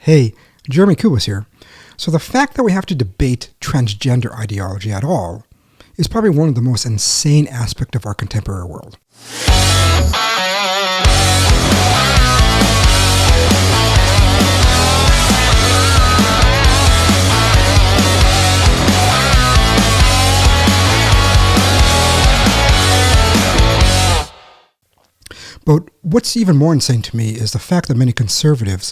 Hey, Jeremy Cubas here. So the fact that we have to debate transgender ideology at all is probably one of the most insane aspects of our contemporary world. But what's even more insane to me is the fact that many conservatives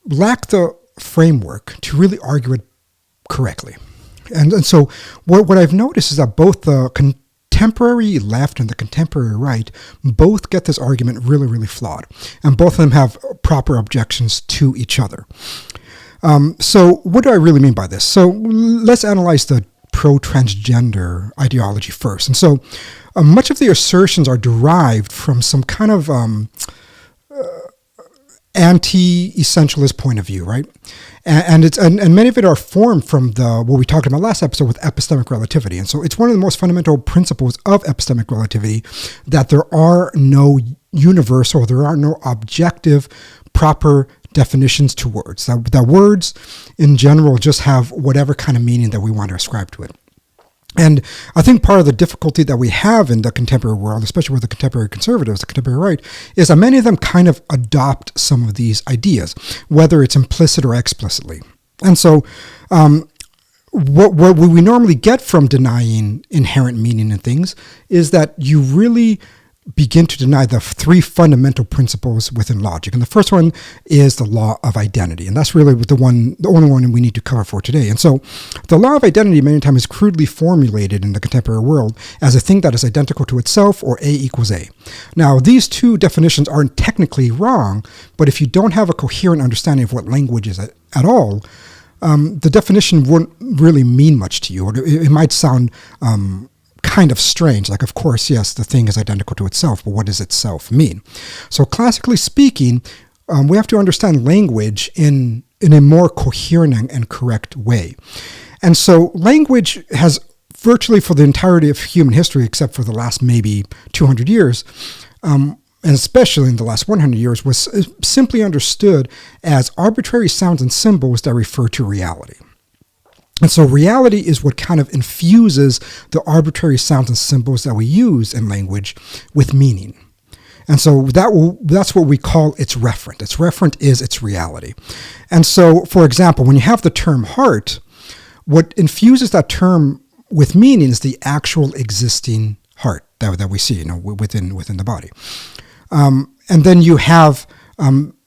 lack the framework to really argue it correctly. And so what I've noticed is that both the contemporary left and the contemporary right both get this argument really, really flawed. And both of them have proper objections to each other. So what do I really mean by this? So let's analyze the pro-transgender ideology first. And so much of the assertions are derived from some kind of anti-essentialist point of view, right? And many of it are formed from what we talked about last episode with epistemic relativity. And so it's one of the most fundamental principles of epistemic relativity that there are no universal, there are no objective, proper definitions to words. That words in general just have whatever kind of meaning that we want to ascribe to it. And I think part of the difficulty that we have in the contemporary world, especially with the contemporary conservatives, the contemporary right, is that many of them kind of adopt some of these ideas, whether it's implicit or explicitly. And so what we normally get from denying inherent meaning in things is that you really begin to deny the three fundamental principles within logic. And the first one is the law of identity. And that's really the only one we need to cover for today. And so the law of identity many times is crudely formulated in the contemporary world as a thing that is identical to itself, or A equals A. Now, these two definitions aren't technically wrong, but if you don't have a coherent understanding of what language is at all, the definition wouldn't really mean much to you, or it might sound kind of strange. Like, of course, yes, the thing is identical to itself, but what does itself mean? So classically speaking, we have to understand language in a more coherent and correct way. And so language has virtually for the entirety of human history, except for the last maybe 200 years, and especially in the last 100 years, was simply understood as arbitrary sounds and symbols that refer to reality. And so reality is what kind of infuses the arbitrary sounds and symbols that we use in language with meaning. And so that's what we call its referent. Its referent is its reality. And so, for example, when you have the term heart, what infuses that term with meaning is the actual existing heart that we see, within the body. And then you have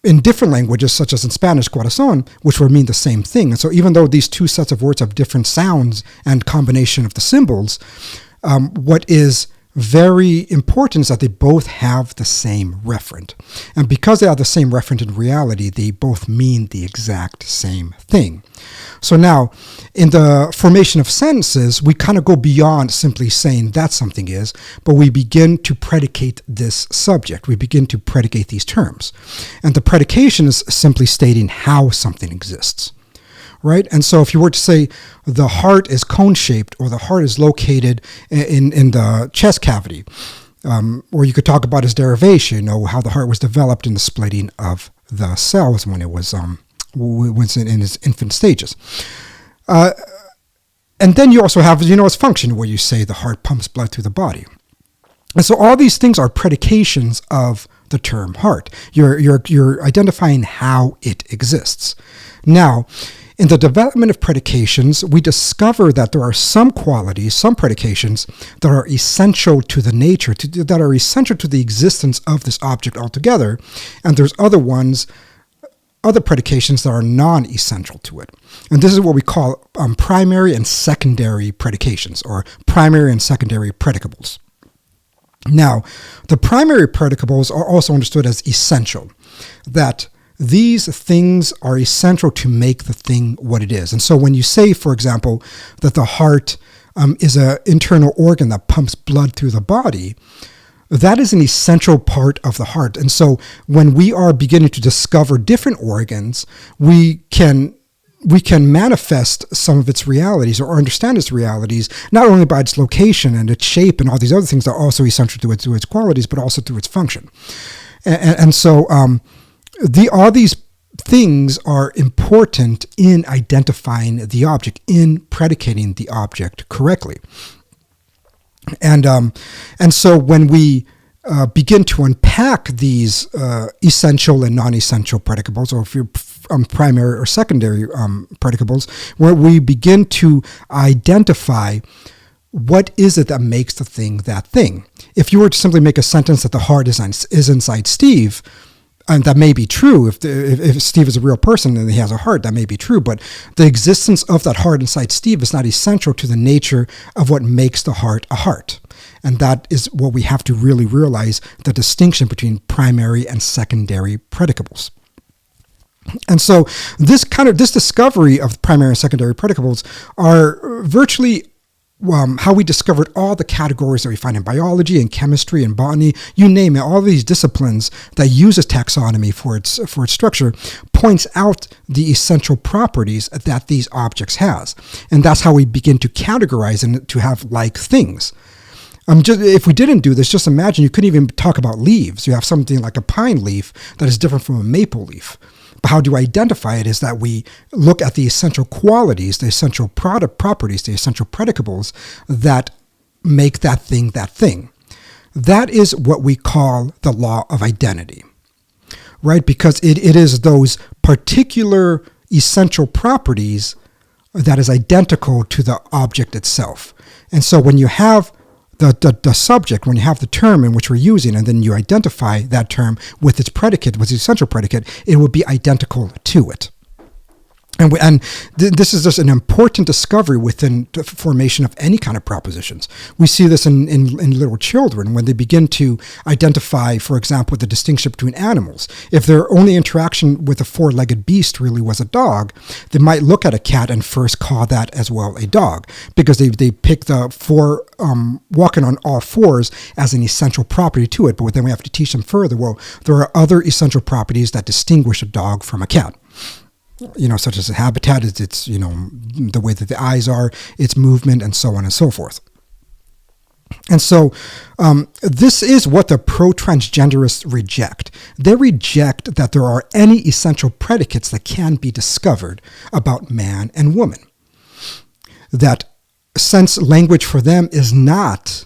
in different languages, such as in Spanish, corazón, which would mean the same thing. And so even though these two sets of words have different sounds and combination of the symbols, what is very important is that they both have the same referent. And because they have the same referent in reality, they both mean the exact same thing. So now, in the formation of sentences, we kind of go beyond simply saying that something is, but we begin to predicate this subject. We begin to predicate these terms. And the predication is simply stating how something exists. Right? And so if you were to say the heart is cone-shaped, or the heart is located in the chest cavity, or you could talk about its derivation, how the heart was developed in the splitting of the cells when it was in its infant stages. And then you also have, its function, where you say the heart pumps blood through the body. And so all these things are predications of the term heart. You're identifying how it exists. Now, in the development of predications, we discover that there are some qualities, some predications, that are essential to the nature, that are essential to the existence of this object altogether, and there's other predications that are non-essential to it. And this is what we call primary and secondary predications, or primary and secondary predicables. Now, the primary predicables are also understood as essential, that these things are essential to make the thing what it is. And so when you say, for example, that the heart is an internal organ that pumps blood through the body, that is an essential part of the heart. And so when we are beginning to discover different organs, we can manifest some of its realities, or understand its realities, not only by its location and its shape and all these other things that are also essential to its qualities, but also through its function. And so all these things are important in identifying the object, in predicating the object correctly. And so when we begin to unpack these essential and non-essential predicables, or if you're primary or secondary predicables, where we begin to identify what is it that makes the thing that thing. If you were to simply make a sentence that the heart is inside Steve, and that may be true, if Steve is a real person and he has a heart, that may be true, but the existence of that heart inside Steve is not essential to the nature of what makes the heart a heart. And that is what we have to really realize, the distinction between primary and secondary predicables. And so this discovery of primary and secondary predicables are virtually how we discovered all the categories that we find in biology and chemistry and botany, you name it, all these disciplines that uses taxonomy for its structure, points out the essential properties that these objects has. And that's how we begin to categorize and to have like things. If we didn't do this, just imagine you couldn't even talk about leaves. You have something like a pine leaf that is different from a maple leaf. But how do you identify it is that we look at the essential qualities, the essential properties, the essential predicables that make that thing that thing. That is what we call the law of identity, right? Because it is those particular essential properties that is identical to the object itself. And so when you have the subject, when you have the term in which we're using, and then you identify that term with its predicate, with its essential predicate, it will be identical to it. And this is just an important discovery within the formation of any kind of propositions. We see this in little children when they begin to identify, for example, the distinction between animals. If their only interaction with a four-legged beast really was a dog, they might look at a cat and first call that as well a dog, because they pick the four walking on all fours as an essential property to it. But then we have to teach them further, well, there are other essential properties that distinguish a dog from a cat. Such as the habitat, its the way that the eyes are, its movement, and so on and so forth. And so this is what the pro-transgenderists reject. They reject that there are any essential predicates that can be discovered about man and woman. That since language for them is not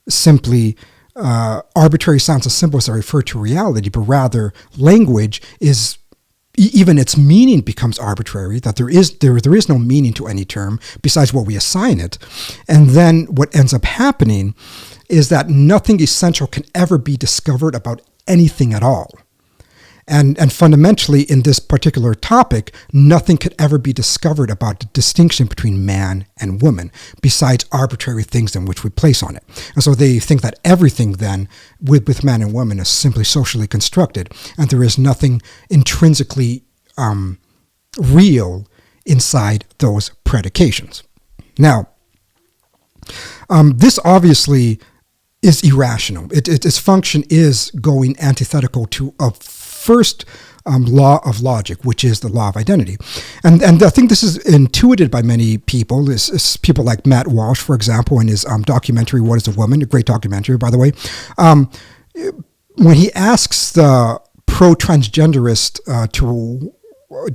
simply arbitrary sounds and symbols that refer to reality, but rather language is, even its meaning becomes arbitrary, that there is no meaning to any term besides what we assign it. And then what ends up happening is that nothing essential can ever be discovered about anything at all. And fundamentally, in this particular topic, nothing could ever be discovered about the distinction between man and woman, besides arbitrary things in which we place on it. And so they think that everything then, with man and woman, is simply socially constructed, and there is nothing intrinsically real inside those predications. Now, this obviously is irrational. Its function is going antithetical to a first law of logic, which is the law of identity. And I think this is intuited by many people. This is people like Matt Walsh, for example, in his documentary, What is a Woman? A great documentary, by the way. When he asks the pro-transgenderist to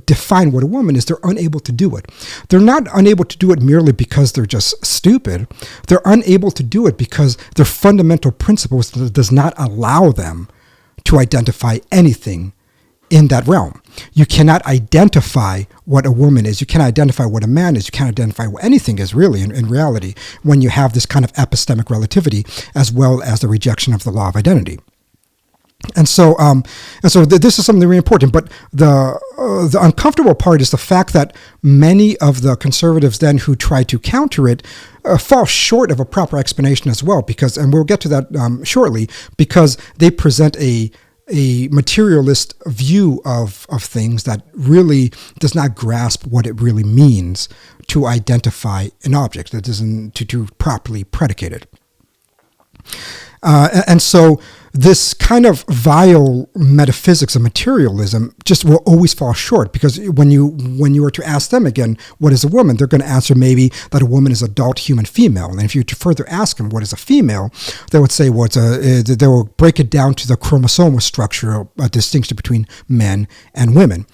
define what a woman is, they're unable to do it. They're not unable to do it merely because they're just stupid. They're unable to do it because their fundamental principles does not allow them to identify anything in that realm. You cannot identify what a woman is. You cannot identify what a man is. You can't identify what anything is really in reality when you have this kind of epistemic relativity as well as the rejection of the law of identity. And so this is something really important. But the uncomfortable part is the fact that many of the conservatives then who try to counter it fall short of a proper explanation as well, because, and we'll get to that shortly, because they present a materialist view of things that really does not grasp what it really means to identify an object, that doesn't to properly predicate it. And so this kind of vile metaphysics of materialism just will always fall short, because when you were to ask them again, what is a woman? They're going to answer maybe that a woman is adult human female. And if you to further ask them what is a female, they would say, well, they will break it down to the chromosomal structure, a distinction between men and women.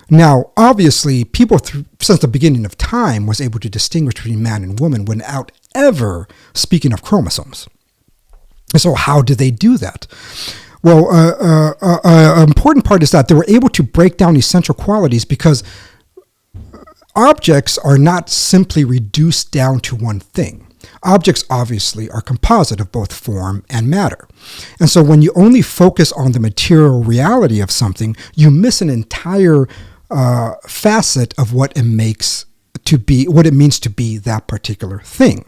Now, obviously, people since the beginning of time was able to distinguish between man and woman without ever speaking of chromosomes. So how did they do that? Well, an important part is that they were able to break down essential qualities because objects are not simply reduced down to one thing. Objects obviously are composite of both form and matter. And so when you only focus on the material reality of something, you miss an entire facet of what it means to be that particular thing.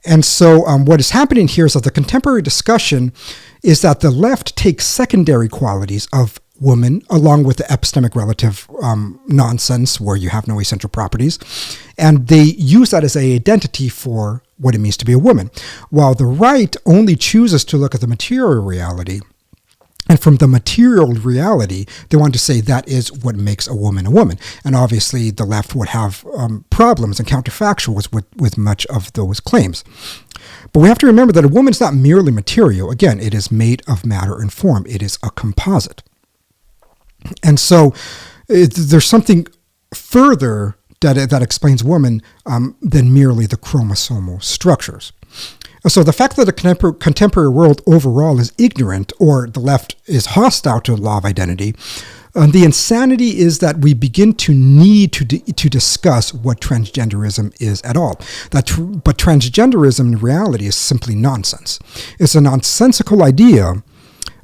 And so what is happening here is that the contemporary discussion is that the left takes secondary qualities of woman, along with the epistemic relative nonsense where you have no essential properties, and they use that as an identity for what it means to be a woman, while the right only chooses to look at the material reality. And from the material reality, they want to say that is what makes a woman a woman. And obviously, the left would have problems and counterfactuals with much of those claims. But we have to remember that a woman is not merely material. Again, it is made of matter and form. It is a composite. And so there's something further that explains woman than merely the chromosomal structures. So the fact that the contemporary world overall is ignorant, or the left is hostile to the law of identity, the insanity is that we begin to need to discuss what transgenderism is at all. But transgenderism in reality is simply nonsense. It's a nonsensical idea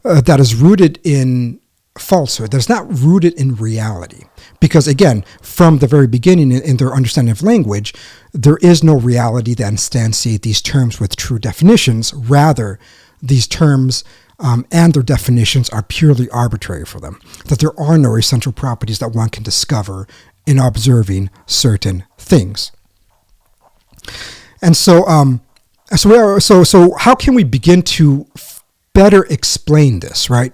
that is rooted in falsehood, that's not rooted in reality. Because again, from the very beginning in their understanding of language, there is no reality that instantiate these terms with true definitions. Rather, these terms and their definitions are purely arbitrary for them. That there are no essential properties that one can discover in observing certain things. And so how can we begin to better explain this, right?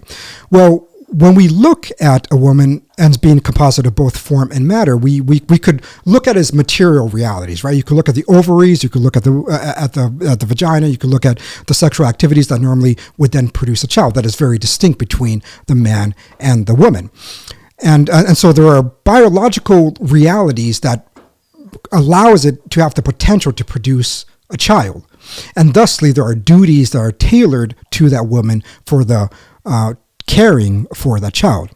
Well, when we look at a woman as being composite of both form and matter, we could look at it as material realities, right? You could look at the ovaries, you could look at the vagina, you could look at the sexual activities that normally would then produce a child. That is very distinct between the man and the woman, and so there are biological realities that allows it to have the potential to produce a child, and thusly there are duties that are tailored to that woman for the caring for that child.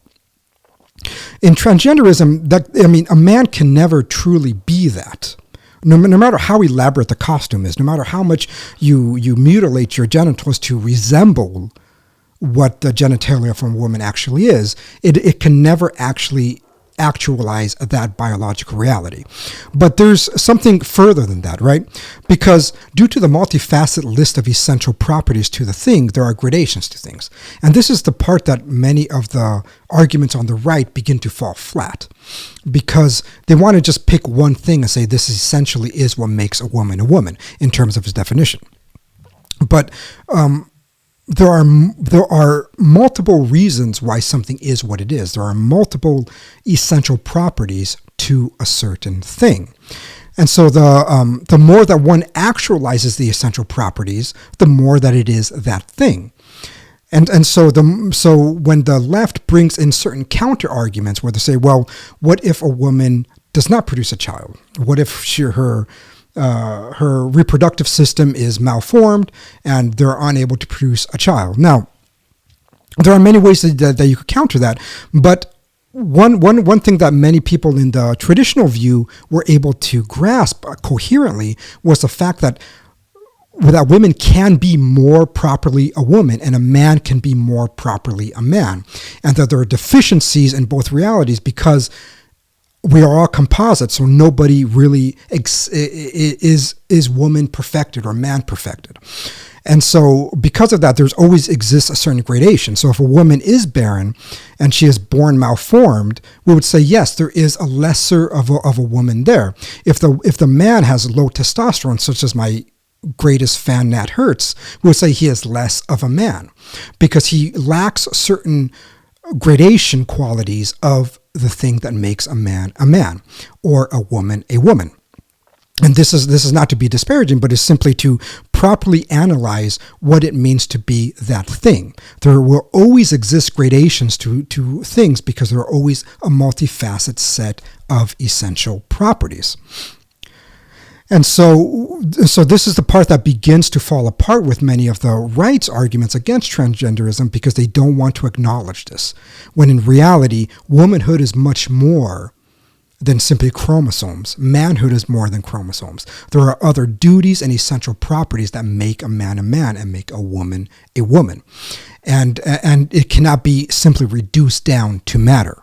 In transgenderism, a man can never truly be that. No matter how elaborate the costume is, no matter how much you mutilate your genitals to resemble what the genitalia from a woman actually is, it can never actually actualize that biological reality. But there's something further than that, right? Because due to the multifaceted list of essential properties to the thing, there are gradations to things. And this is the part that many of the arguments on the right begin to fall flat, because they want to just pick one thing and say this essentially is what makes a woman in terms of its definition. But there are multiple reasons why something is what it is. There are multiple essential properties to a certain thing. And so the more that one actualizes the essential properties, the more that it is that thing. And so when the left brings in certain counter arguments where they say, well, what if a woman does not produce a child? What if her reproductive system is malformed and they're unable to produce a child? Now, there are many ways that you could counter that, but one thing that many people in the traditional view were able to grasp coherently was the fact that women can be more properly a woman and a man can be more properly a man, and that there are deficiencies in both realities because we are all composites, so nobody really is woman perfected or man perfected. And so because of that, there's always exists a certain gradation. So if a woman is barren and she is born malformed, we would say, yes, there is a lesser of a woman there. If the man has low testosterone, such as my greatest fan, Nat Hertz, we would say he is less of a man because he lacks certain gradation qualities of the thing that makes a man or a woman a woman. And this is not to be disparaging, but it's simply to properly analyze what it means to be that thing. There will always exist gradations to things because there are always a multifaceted set of essential properties. And so this is the part that begins to fall apart with many of the rights arguments against transgenderism, because they don't want to acknowledge this, when in reality, womanhood is much more than simply chromosomes. Manhood is more than chromosomes. There are other duties and essential properties that make a man and make a woman a woman. And it cannot be simply reduced down to matter.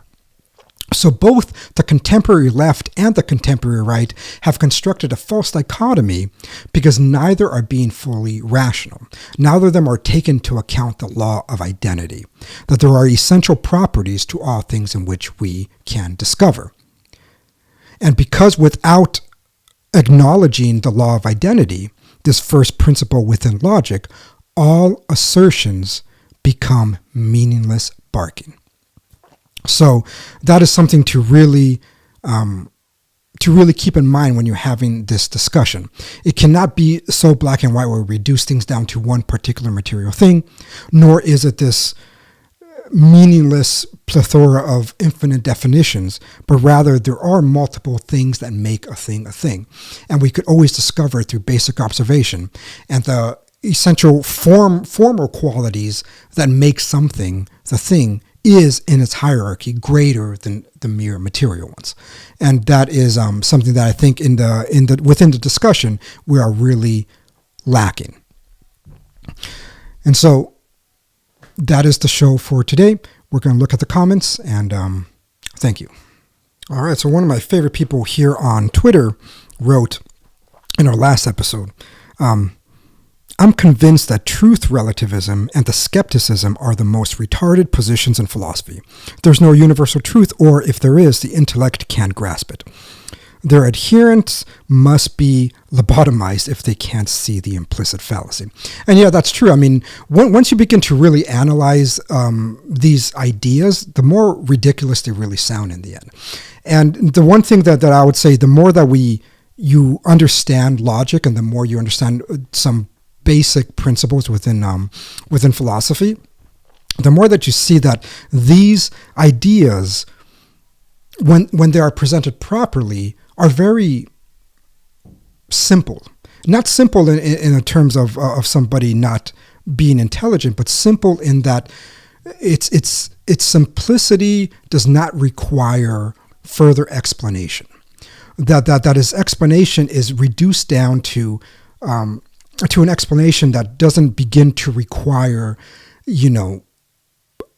So both the contemporary left and the contemporary right have constructed a false dichotomy because neither are being fully rational. Neither of them are taking into account the law of identity, that there are essential properties to all things in which we can discover. And because without acknowledging the law of identity, this first principle within logic, all assertions become meaningless barking. So that is something to really keep in mind when you're having this discussion. It cannot be so black and white where we reduce things down to one particular material thing, nor is it this meaningless plethora of infinite definitions, but rather there are multiple things that make a thing. And we could always discover through basic observation. And the essential formal qualities that make something the thing is in its hierarchy greater than the mere material ones. And that is something that I think within the discussion we are really lacking. And so that is the show for today. We're going to look at the comments, and thank you. All right, so one of my favorite people here on Twitter wrote in our last episode, I'm convinced that truth relativism and the skepticism are the most retarded positions in philosophy. There's no universal truth, or if there is, the intellect can't grasp it. Their adherents must be lobotomized if they can't see the implicit fallacy. And yeah, that's true. I mean, once you begin to really analyze these ideas, the more ridiculous they really sound in the end. And the one thing that I would say, the more that you understand logic, and the more you understand some basic principles within philosophy, the more that you see that these ideas, when they are presented properly, are very simple. Not simple in terms of somebody not being intelligent, but simple in that its simplicity does not require further explanation. That its explanation is reduced down to an explanation that doesn't begin to require,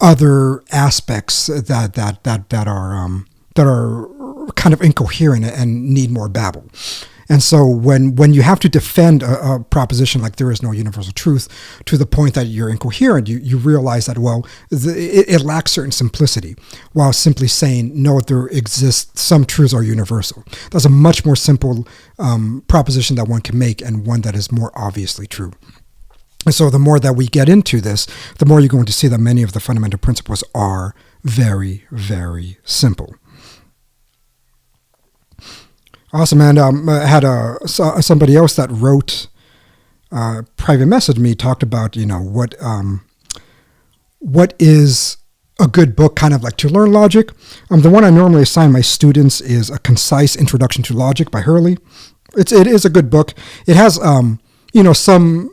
other aspects that are kind of incoherent and need more babble. And so when you have to defend a proposition like there is no universal truth to the point that you're incoherent, you realize that, well, it lacks certain simplicity, while simply saying, no, there exists, some truths are universal. That's a much more simple proposition that one can make, and one that is more obviously true. And so the more that we get into this, the more you're going to see that many of the fundamental principles are very, very simple. Awesome, and I had somebody else that wrote private message me, talked about what is a good book, kind of like to learn logic. The one I normally assign my students is A Concise Introduction to Logic by Hurley. It is a good book. It has some.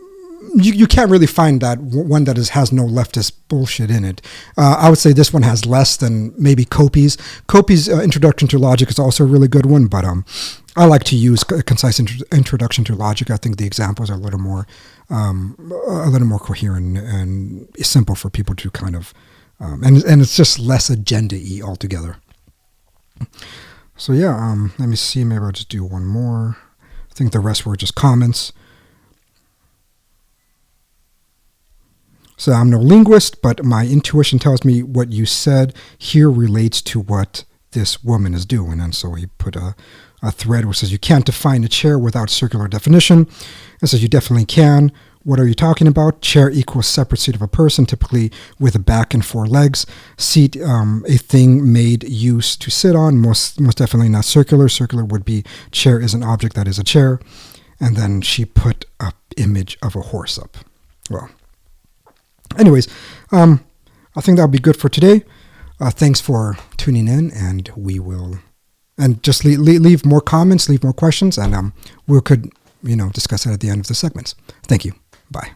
You can't really find that one that has no leftist bullshit in it. I would say this one has less than maybe Copey's. Copey's Introduction to Logic is also a really good one, but I like to use A Concise Introduction to Logic. I think the examples are a little more coherent and simple for people to kind of, and it's just less agenda-y altogether. So yeah, let me see. Maybe I'll just do one more. I think the rest were just comments. So I'm no linguist, but my intuition tells me what you said here relates to what this woman is doing. And so he put a thread which says, you can't define a chair without circular definition. And says, you definitely can. What are you talking about? Chair equals separate seat of a person, typically with a back and 4 legs. Seat, a thing made used to sit on, most definitely not circular. Circular would be chair is an object that is a chair. And then she put an image of a horse up. Well, anyways, I think that'll be good for today. Thanks for tuning in, and we will, and just leave more comments, leave more questions, and we could, discuss that at the end of the segments. Thank you. Bye.